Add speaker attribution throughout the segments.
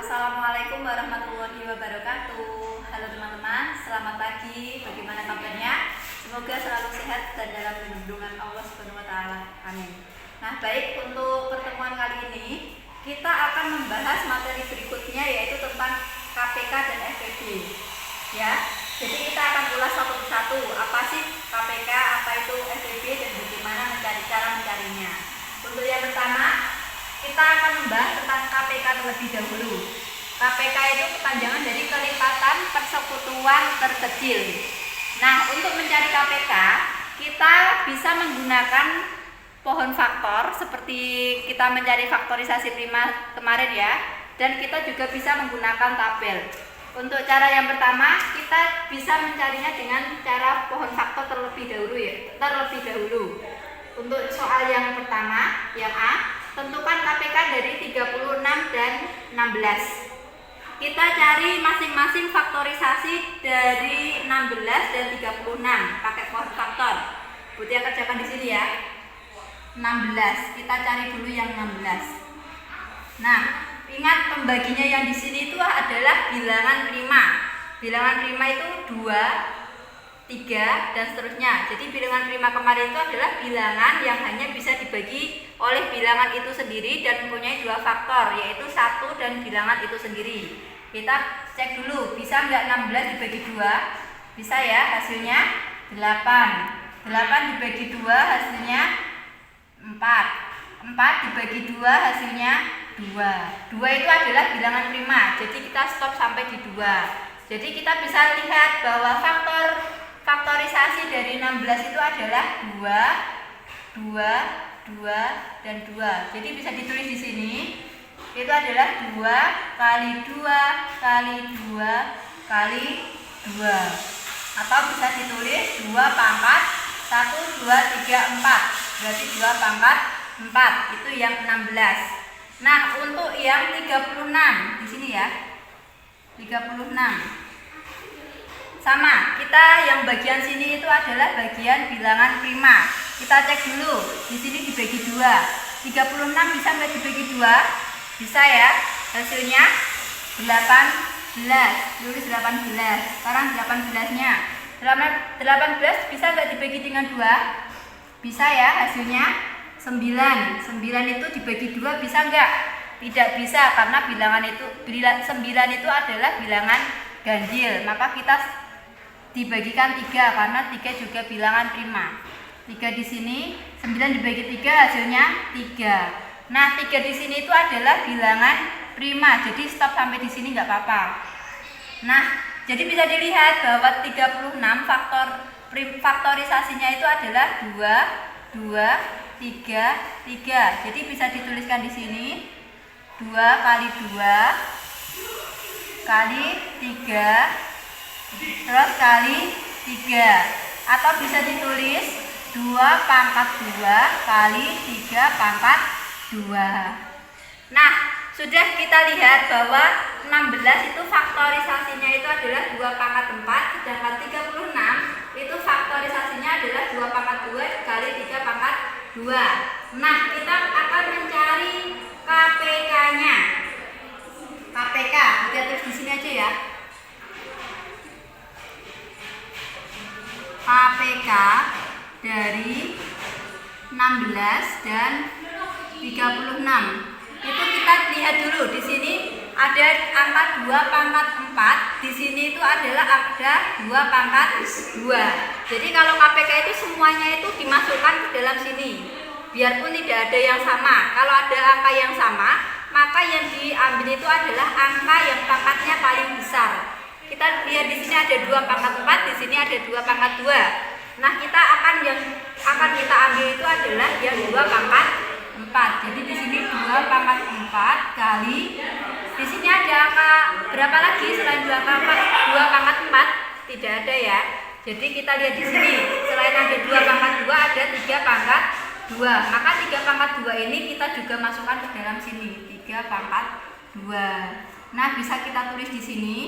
Speaker 1: Assalamualaikum warahmatullahi wabarakatuh. Halo teman-teman, selamat pagi. Bagaimana kabarnya? Semoga selalu sehat dan dalam lindungan Allah Subhanahu wa taala. Amin. Nah, baik, untuk pertemuan kali ini kita akan membahas materi berikutnya, yaitu tentang KPK dan FPB. Ya. Jadi kita akan ulas satu persatu. Apa sih KPK, apa itu FPB, dan bagaimana cara mencarinya. Untuk yang pertama, kita akan membahas tentang KPK terlebih dahulu. KPK itu kepanjangan dari kelipatan persekutuan terkecil. Nah, untuk mencari KPK, kita bisa menggunakan pohon faktor seperti kita mencari faktorisasi prima kemarin ya. Dan kita juga bisa menggunakan tabel. Untuk cara yang pertama, kita bisa mencarinya dengan cara pohon faktor terlebih dahulu. Untuk soal yang pertama, yang A, tentukan KPK dari 36 dan 16. Kita cari masing-masing faktorisasi dari 16 dan 36 pakai pohon faktor. Butia kerjakan di sini ya. 16. Kita cari dulu yang 16. Nah, ingat pembaginya yang di sini itu adalah bilangan prima. Bilangan prima itu 2, 3 dan seterusnya. Jadi bilangan prima kemarin itu adalah bilangan yang hanya bisa dibagi oleh bilangan itu sendiri dan mempunyai 2 faktor, yaitu 1 dan bilangan itu sendiri. Kita cek dulu, bisa nggak 16 dibagi 2? Bisa ya, hasilnya 8. 8 dibagi 2 hasilnya 4. 4 dibagi 2 hasilnya 2. 2 itu adalah bilangan prima, jadi kita stop sampai di 2. Jadi kita bisa lihat bahwa faktorisasi dari 16 itu adalah 2, 2, 2, dan 2. Jadi bisa ditulis di sini. Itu adalah 2 kali 2 kali 2 kali 2. Atau bisa ditulis 2 pangkat 1, 2, 3, 4. Berarti 2 pangkat 4. Itu yang 16. Nah, untuk yang 36 di sini ya. 36. Sama, kita yang bagian sini itu adalah bagian bilangan prima. Kita cek dulu, di sini dibagi 2. 36 bisa nggak dibagi 2? Bisa ya. Hasilnya 18. Tulis 18. Sekarang 18-nya. 18 bisa nggak dibagi dengan 2? Bisa ya, hasilnya 9. 9 itu dibagi 2 bisa nggak? Tidak bisa, karena 9 itu adalah bilangan ganjil. Maka kita dibagikan 3 karena 3 juga bilangan prima. 3 di sini, 9 dibagi 3 hasilnya 3. Nah, 3 di sini itu adalah bilangan prima. Jadi stop sampai di sini nggak apa-apa. Nah, jadi bisa dilihat bahwa 36 faktorisasinya itu adalah 2, 2, 3, 3. Jadi bisa dituliskan di sini 2 kali 2 kali 3 terus kali 3, atau bisa ditulis 2 pangkat 2 kali 3 pangkat 2. Nah, sudah kita lihat bahwa 16 itu faktorisasinya itu adalah 2 pangkat 4, sedangkan 36 itu faktorisasinya adalah 2 pangkat 2 kali 3 pangkat 2. Nah, kita akan mencari KPK-nya. KPK, kita tulis di sini aja ya. KPK dari 16 dan 36. Itu kita lihat dulu di sini ada angka 2 pangkat 4, di sini itu adalah ada 2 pangkat 2. Jadi kalau KPK itu semuanya itu dimasukkan ke dalam sini. Biarpun tidak ada yang sama. Kalau ada angka yang sama, maka yang diambil itu adalah angka yang pangkatnya paling besar. Kita lihat di sini ada 2 pangkat 4, di sini ada 2 pangkat 2. Nah, yang akan kita ambil itu adalah yang 2 pangkat 4. Jadi di sini 2 pangkat 4 kali, di sini ada angka berapa lagi selain 2 pangkat 4? Tidak ada ya. Jadi kita lihat di sini, selain ada 2 pangkat 2 ada 3 pangkat 2. Maka 3 pangkat 2 ini kita juga masukkan ke dalam sini, 3 pangkat 2. Nah, bisa kita tulis di sini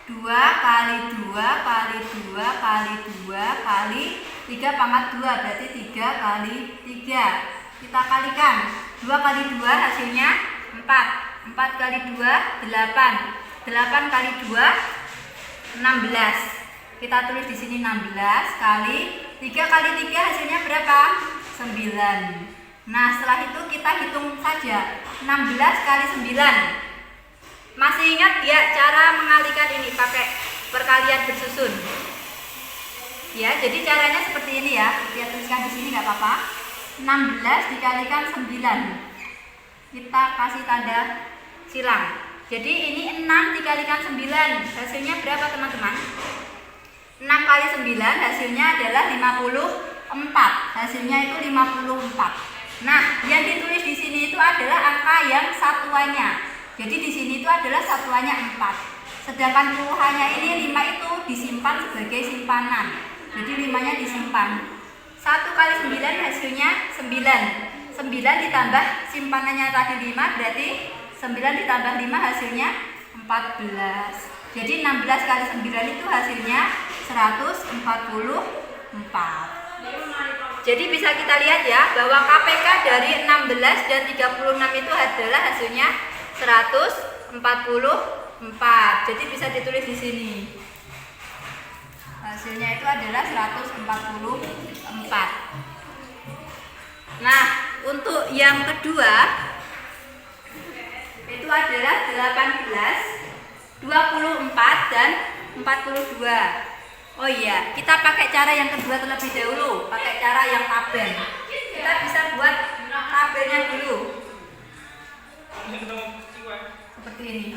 Speaker 1: 2 kali 2 kali 2 kali 2 kali 3 pangkat 2, berarti 3 kali 3. Kita kalikan, 2 kali 2 hasilnya 4. 4 kali 2 8. 8 kali 2 16. Kita tulis di sini 16 kali 3 kali 3 hasilnya berapa? 9. Nah, setelah itu kita hitung saja. 16 kali 9. Masih ingat ya cara mengalihkan ini pakai perkalian bersusun? Ya, jadi caranya seperti ini ya. Kita tuliskan di sini nggak apa-apa. 16 dikalikan 9. Kita kasih tanda silang. Jadi ini 6 dikalikan 9. Hasilnya berapa, teman-teman? 6 kali 9 hasilnya adalah 54. Hasilnya itu 54. Nah, yang ditulis di sini itu adalah angka yang satuannya. Jadi di sini itu adalah satuannya 4. Sedangkan puluhannya ini 5 itu disimpan sebagai simpanan. Jadi 5-nya disimpan. 1 kali 9 hasilnya 9. 9 ditambah simpanannya tadi 5, berarti 9 ditambah 5 hasilnya 14. Jadi 16 kali 9 itu hasilnya 144. Jadi bisa kita lihat ya bahwa KPK dari 16 dan 36 itu adalah hasilnya 144. Jadi bisa ditulis di sini. Hasilnya itu adalah 144. Nah, untuk yang kedua itu adalah 18, 24 dan 42. Oh iya, kita pakai cara yang kedua terlebih dahulu, pakai cara yang tabel. Kita bisa buat tabelnya dulu. Seperti ini.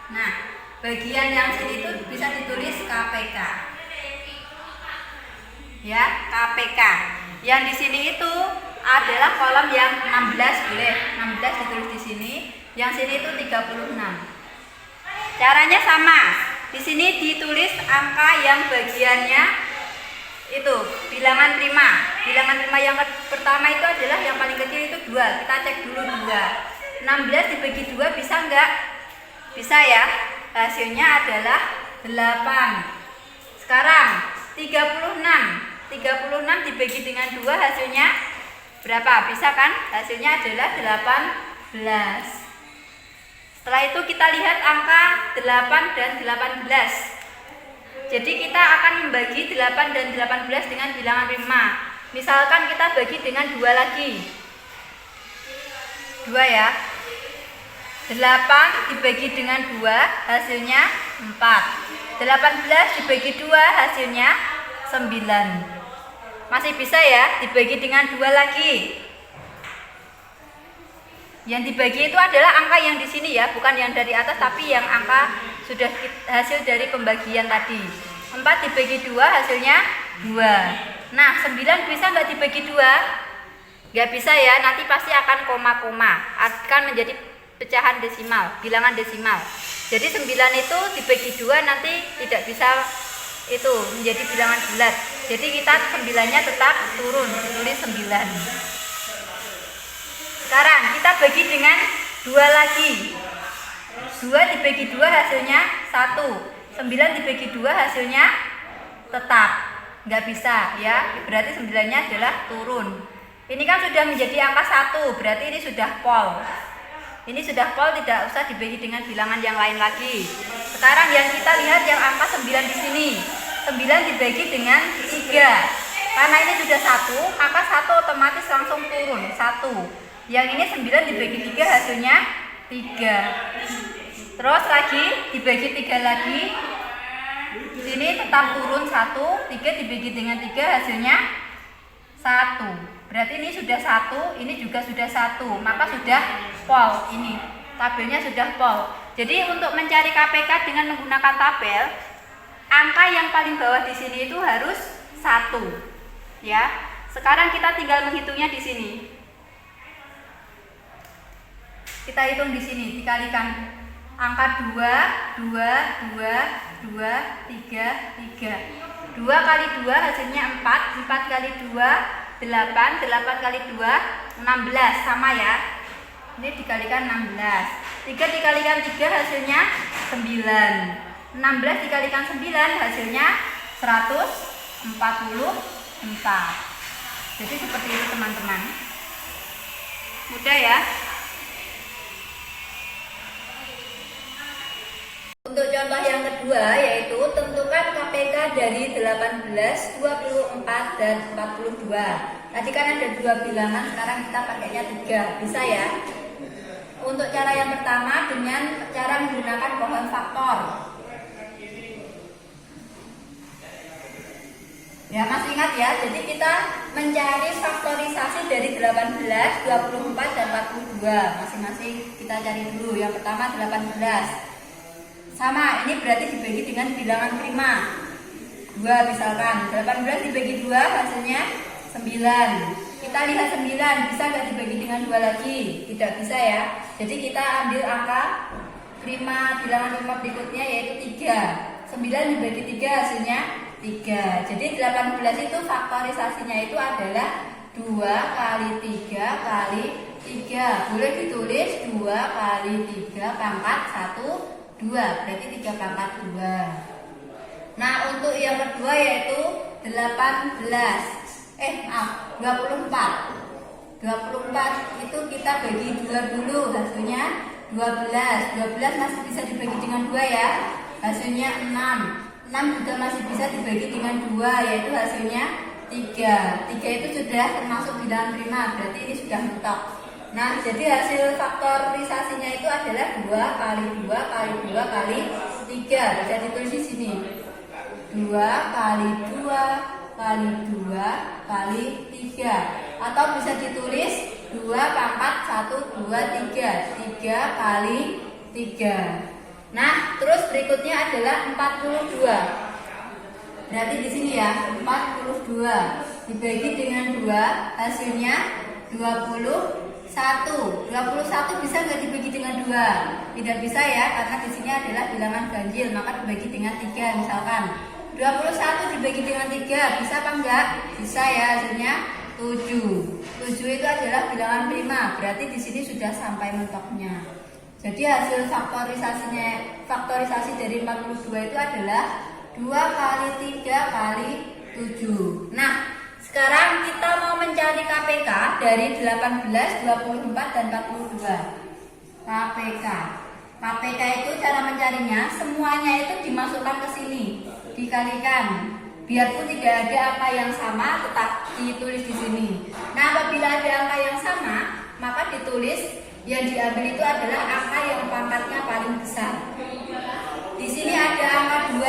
Speaker 1: Nah, bagian yang sini itu bisa ditulis KPK. Ya, KPK. Yang di sini itu adalah kolom yang 16, boleh 16 ditulis di sini. Yang sini itu 36. Caranya sama. Di sini ditulis angka yang bagiannya itu bilangan prima. Bilangan prima yang pertama itu adalah yang paling kecil itu 2. Kita cek dulu 2. 16 dibagi 2 bisa enggak? Bisa ya. Hasilnya adalah 8. Sekarang 36. 36 dibagi dengan 2 hasilnya berapa? Bisa kan? Hasilnya adalah 18. Setelah itu kita lihat angka 8 dan 18. Jadi kita akan membagi 8 dan 18 dengan bilangan prima. Misalkan kita bagi dengan 2 lagi. 2 ya. 8 dibagi dengan 2 hasilnya 4. 18 dibagi 2 hasilnya 9. Masih bisa ya dibagi dengan 2 lagi. Yang dibagi itu adalah angka yang di sini ya, bukan yang dari atas tapi yang angka sudah hasil dari pembagian tadi. 4 dibagi 2 hasilnya 2. Nah, 9 bisa nggak dibagi 2? Nggak bisa ya, nanti pasti akan koma-koma, akan menjadi pecahan desimal, bilangan desimal. Jadi 9 itu dibagi 2 nanti tidak bisa itu menjadi bilangan bulat. Jadi kita 9-nya tetap turun, ditulis 9. Sekarang kita bagi dengan 2 lagi. 2 dibagi 2 hasilnya 1. 9 dibagi 2 hasilnya tetap. Nggak bisa ya, berarti 9-nya adalah turun. Ini kan sudah menjadi angka 1, berarti ini sudah pol. Ini sudah pol, tidak usah dibagi dengan bilangan yang lain lagi. Sekarang yang kita lihat yang angka 9 di sini. 9 dibagi dengan 3. Karena ini sudah 1, maka 1 otomatis langsung turun, 1. Yang ini 9 dibagi 3 hasilnya 3. Terus lagi dibagi 3 lagi. Sini tetap turun 1. 3 dibagi dengan 3 hasilnya 1. Berarti ini sudah 1, ini juga sudah 1. Maka sudah pol ini. Tabelnya sudah pol. Jadi untuk mencari KPK dengan menggunakan tabel, angka yang paling bawah di sini itu harus 1. Ya. Sekarang kita tinggal menghitungnya di sini. Kita hitung di sini, dikalikan angka 2, 2, 2, 2, 3, 3. 2 kali 2 hasilnya 4, 4 kali 2, 8, 8 kali 2, 16, sama ya. Ini dikalikan 16. 3 dikalikan 3 hasilnya 9. 16 dikalikan 9 hasilnya 144. Jadi seperti itu teman-teman. Mudah ya. Untuk contoh yang kedua yaitu tentukan KPK dari 18, 24, dan 42. Tadi kan ada 2 bilangan, sekarang kita pakainya 3. Bisa ya? Untuk cara yang pertama dengan cara menggunakan pohon faktor. Ya, masih ingat ya? Jadi kita mencari faktorisasi dari 18, 24, dan 42. Masing-masing kita cari dulu. Yang pertama 18. Sama, ini berarti dibagi dengan bilangan prima 2 misalkan. 18 dibagi 2 hasilnya 9. Kita lihat 9, bisa nggak dibagi dengan 2 lagi? Tidak bisa ya. Jadi kita ambil angka prima, bilangan prima berikutnya yaitu 3. 9 dibagi 3 hasilnya 3. Jadi 18 itu faktorisasinya itu adalah 2 kali 3 kali 3. Boleh ditulis 2 kali 3 pangkat 1, 2, berarti 3 pangkat 2. Nah, untuk yang kedua yaitu 24 itu kita bagi 2 dulu, hasilnya 12 masih bisa dibagi dengan 2 ya, hasilnya 6 juga masih bisa dibagi dengan 2, yaitu hasilnya 3 itu sudah termasuk bilangan prima, berarti ini sudah mentok. Nah, jadi hasil faktorisasinya itu adalah 2 kali 2 kali 2 kali 3. Bisa ditulis di sini. 2 kali 2 kali 2 kali 3. Atau bisa ditulis 2 pangkat 1, 2, 3. 3 kali 3. Nah, terus berikutnya adalah 42. Berarti di sini ya, 42 dibagi dengan 2 hasilnya 21 bisa nggak dibagi dengan 2? Tidak bisa ya, karena di sini adalah bilangan ganjil, maka dibagi dengan 3 misalkan. 21 dibagi dengan 3, bisa apa enggak? Bisa ya, hasilnya 7. 7 itu adalah bilangan prima, berarti di sini sudah sampai mentoknya. Jadi hasil faktorisasi dari 42 itu adalah 2 kali 3 kali 7. Nah, sekarang kita mau mencari KPK dari 18, 24, dan 42. KPK itu cara mencarinya, semuanya itu dimasukkan ke sini, dikalikan. Biarpun tidak ada angka yang sama, tetap ditulis di sini. Nah, apabila ada angka yang sama, maka ditulis yang diambil itu adalah angka yang pangkatnya paling besar. Di sini ada angka 2.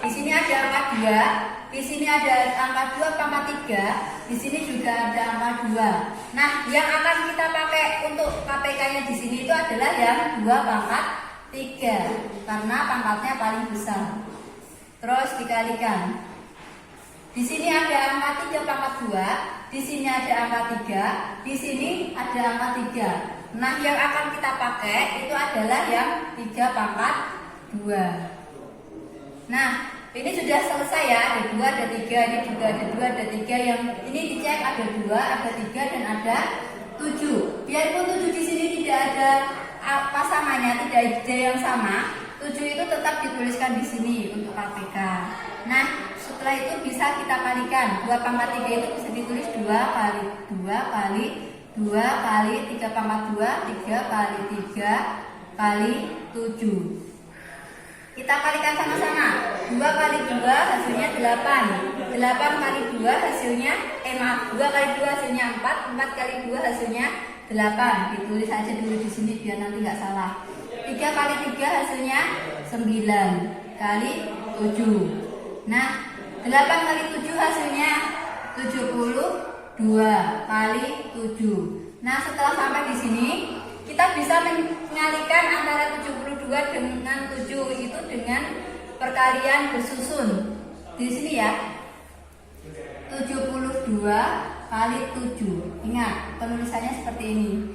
Speaker 1: Di sini ada angka 2. Di sini ada angka 2 pangkat 3. Di sini juga ada angka 2. Nah, yang akan kita pakai untuk KPK-nya di sini itu adalah yang 2 pangkat 3 karena pangkatnya paling besar. Terus dikalikan. Di sini ada angka 3 pangkat 2, di sini ada angka 3, di sini ada angka 3. Nah, yang akan kita pakai itu adalah yang 3 pangkat 2. Nah, ini sudah selesai ya, ada 2, ada 3, ini juga ada 2, ada 3. Yang ini dicek ada 2, ada 3, dan ada 7. Biarpun 7 di sini tidak ada pasangannya, tidak ada yang sama, 7 itu tetap dituliskan di sini untuk KPK. Nah, setelah itu bisa kita kalikan. 2 pangkat 3 itu bisa ditulis 2 kali 2 kali 2 kali 3 pangkat 2, 3 kali 3 kali 7. Kita kalikan sama-sama. 2 kali 2 hasilnya 8. 8 kali 2 hasilnya 2 kali 2 hasilnya 4. 4 kali 2 hasilnya 8. Ditulis aja dulu di sini biar nanti nggak salah. 3 kali 3 hasilnya 9 kali 7. Nah, 8 kali 7 hasilnya 72 kali 7. Nah, setelah sampai di sini, kita bisa menyalikan antara 72 dengan 7 itu dengan perkalian bersusun. Di sini ya, 72 kali 7. Ingat, penulisannya seperti ini.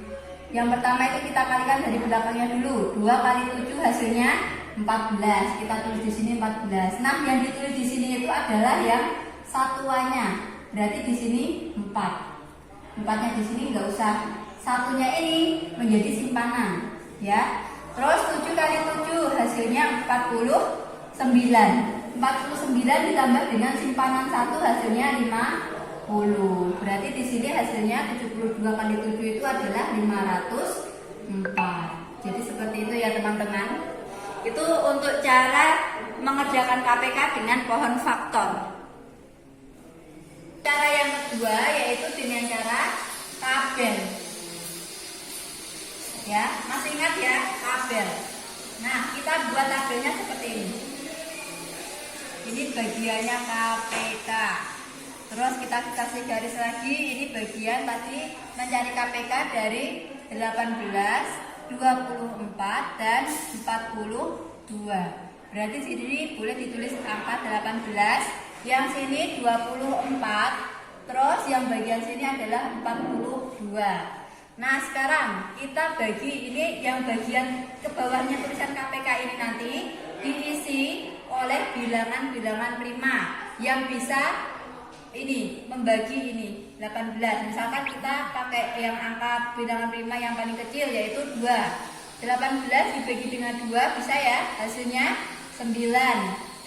Speaker 1: Yang pertama itu kita kalikan dari belakangnya dulu. 2 kali 7 hasilnya 14. Kita tulis di sini 14. Nah, yang ditulis di sini itu adalah yang satuannya. Berarti di sini 4. 4-nya di sini nggak usah. Satunya ini menjadi simpanan, ya. Terus 7 kali 7 hasilnya 49. 49 ditambah dengan simpanan 1 hasilnya 50. Berarti di sini hasilnya 72 kali 7 itu adalah 504. Jadi seperti itu ya teman-teman. Itu untuk cara mengerjakan KPK dengan pohon faktor. Cara yang kedua yaitu dengan cara tabel. Ya, masih ingat ya tabel. Nah, kita buat tabelnya seperti ini. Ini bagiannya KPK. Terus kita kasih garis lagi. Ini bagian tadi mencari KPK dari 18, 24 dan 42. Berarti sini boleh ditulis angka 18. Yang sini 24. Terus yang bagian sini adalah 42. Nah sekarang kita bagi ini yang bagian ke bawahnya tulisan KPK ini nanti diisi oleh bilangan-bilangan prima yang bisa ini membagi ini 18. Misalkan kita pakai yang angka bilangan prima yang paling kecil yaitu 2. 18 dibagi dengan 2 bisa ya hasilnya 9.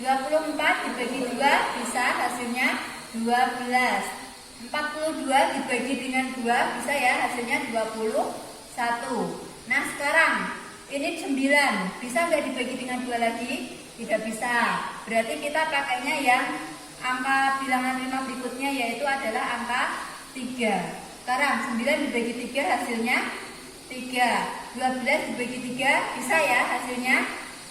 Speaker 1: 24 dibagi 2 bisa hasilnya 12. 42 dibagi dengan 2 bisa ya hasilnya 21. Nah sekarang ini 9 bisa nggak dibagi dengan 2 lagi? Tidak bisa. Berarti kita pakainya yang angka bilangan 5 berikutnya yaitu adalah angka 3. Sekarang 9 dibagi 3 hasilnya 3. 12 dibagi 3 bisa ya hasilnya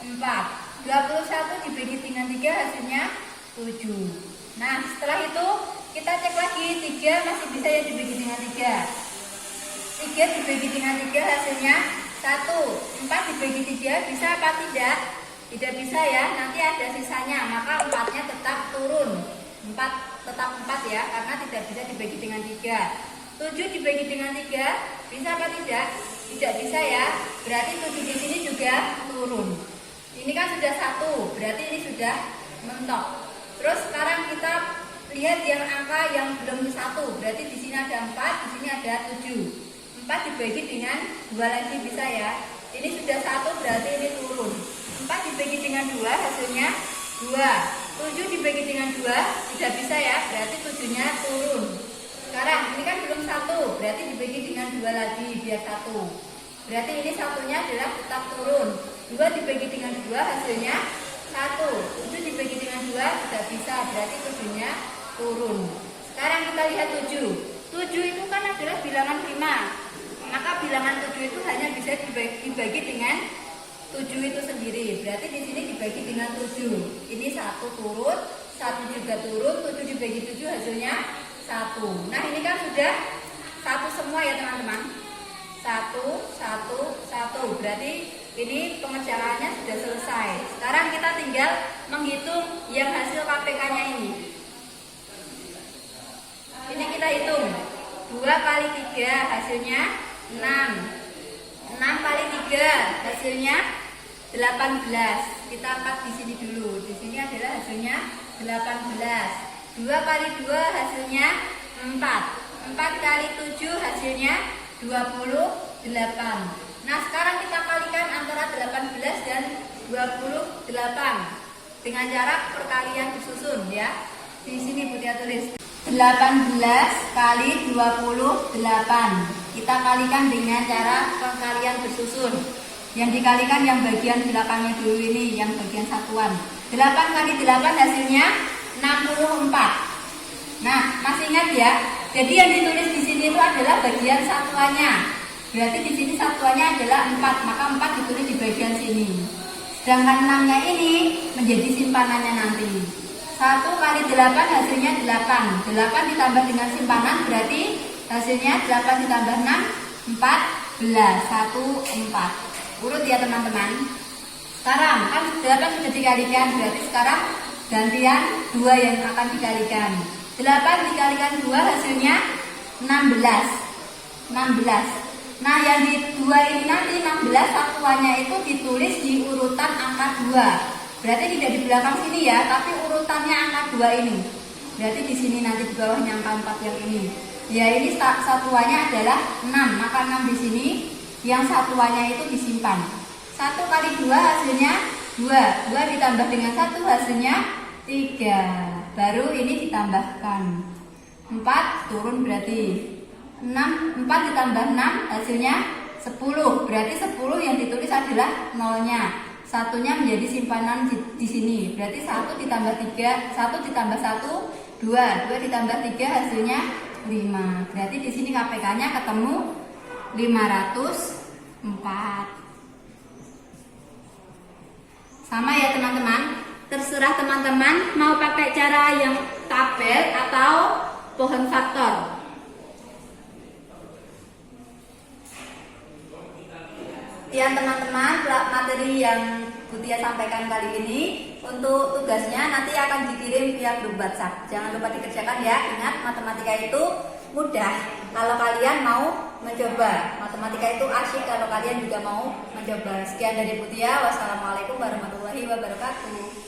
Speaker 1: 4. 21 dibagi dengan 3 hasilnya 7. Nah setelah itu kita cek lagi 3 masih bisa ya dibagi dengan 3. 3 dibagi dengan 3 hasilnya 1. 4 dibagi 3 bisa apa tidak? Tidak bisa ya, nanti ada sisanya, maka 4-nya tetap turun. 4 tetap 4 ya, karena tidak bisa dibagi dengan 3. 7 dibagi dengan 3 bisa apa tidak? Tidak bisa ya, berarti 7 di sini juga turun. Ini kan sudah 1, berarti ini sudah mentok. Terus sekarang kita lihat yang angka yang belum 1, berarti di sini ada 4, di sini ada 7. 4 dibagi dengan 2 lagi bisa ya. Ini sudah 1, berarti ini turun. 4 dibagi dengan 2 hasilnya 2. 7 dibagi dengan 2 tidak bisa ya, berarti 7-nya turun. Sekarang ini kan belum 1, berarti dibagi dengan 2 lagi biar 1. Berarti ini satunya adalah tetap turun. 2 dibagi dengan 2 hasilnya 1. 7 dibagi dengan 2 tidak bisa, berarti 7-nya turun. Sekarang kita lihat 7. 7 itu kan adalah bilangan prima. Maka bilangan 7 itu hanya bisa dibagi dengan 7 itu sendiri. Berarti di sini dibagi dengan 7. Ini 1 turun, 1 juga turun, 7 dibagi 7 hasilnya 1. Nah, ini kan sudah 1 semua ya, teman-teman. 1 1 1. Berarti ini pengerjaannya sudah selesai. Sekarang kita tinggal menghitung yang hasil KPK-nya ini. Ini kita hitung. 2 kali 3 hasilnya 6. 6 kali 3 hasilnya 18. Kita angkat di sini dulu. Di sini adalah hasilnya 18. 2 kali 2 hasilnya 4. 4 kali 7 hasilnya 28. Nah, sekarang kita kalikan antara 18 dan 28 dengan cara perkalian disusun ya. Di sini Butia tulis 18 kali 28. Kita kalikan dengan cara perkalian bersusun. Yang dikalikan yang bagian belakangnya dulu ini, yang bagian satuan. 8 kali 8 hasilnya 64. Nah, masih ingat ya? Jadi yang ditulis di sini itu adalah bagian satuannya. Berarti di sini satuannya adalah 4, maka 4 ditulis di bagian sini. Sedangkan 6-nya ini menjadi simpanannya nanti. 1 kali 8 hasilnya 8. 8 ditambah dengan simpanan berarti hasilnya 8 ditambah 6, 14. 1, 4. Urut ya teman-teman. Sekarang kan 8 sudah dikalikan, berarti sekarang gantian 2 yang akan dikalikan. 8 dikalikan 2 hasilnya 16. Nah yang di 2 ini nanti 16 satuannya itu ditulis di urutan angka 2. Berarti tidak di belakang sini ya, tapi urutannya angka 2 ini. Berarti di sini nanti di bawahnya angka 4 yang ini. Ya ini satuannya adalah 6, maka 6 di sini. Yang satuannya itu disimpan. 1 kali 2 hasilnya 2. 2 ditambah dengan 1 hasilnya 3. Baru ini ditambahkan 4 turun berarti 6. 4 ditambah 6 hasilnya 10. Berarti 10 yang ditulis adalah nolnya. Satunya menjadi simpanan di sini. Berarti 1 ditambah 3, 1 ditambah 1 2, 2 ditambah 3 hasilnya 5. Berarti di sini KPK-nya ketemu 504. Sama ya teman-teman. Terserah teman-teman mau pakai cara yang tabel atau pohon faktor. Ya teman-teman, materi yang Butia sampaikan kali ini untuk tugasnya nanti akan dikirim via grup WhatsApp. Jangan lupa dikerjakan ya. Ingat, matematika itu mudah kalau kalian mau mencoba. Matematika itu asyik kalau kalian juga mau mencoba. Sekian dari Butia. Wassalamualaikum warahmatullahi wabarakatuh.